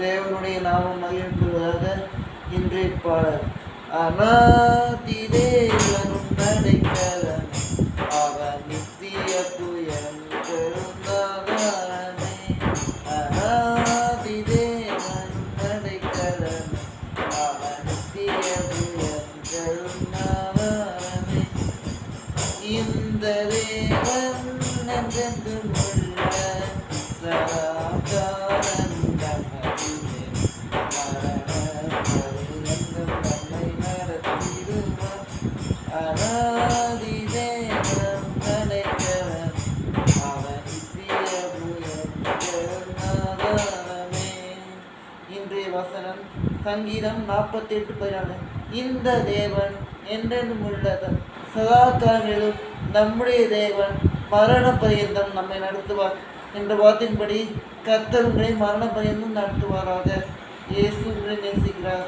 தேவனுடைய நாமம் மகிழ்ந்துவதாக. இன்றைய பாடல். அநாதி தேவனும் நடைக்கலன் அவன் நித்திய புயல் பெருந்தாதாரமே. அநாதி தேவனும் நடைக்கலன் அவன் நித்திய புயல் பெருந்தாதாரமே. இந்த தேவன் நெஞ்செங்கும் உள்ள சதாகாலம் இன்றைய வசனம் சங்கீதம் 48:14. இந்த தேவன் என்றென்றும் உள்ளது சதாகாலங்களிலும் நம்முடைய தேவன் மரண பரியந்தம் நம்மை நடத்துவார் என்ற வார்த்தையின்படி கர்த்தர் உங்களை மரண பரியந்தம் நடத்துவாராக. இயேசு உங்களை நேசிக்கிறார்.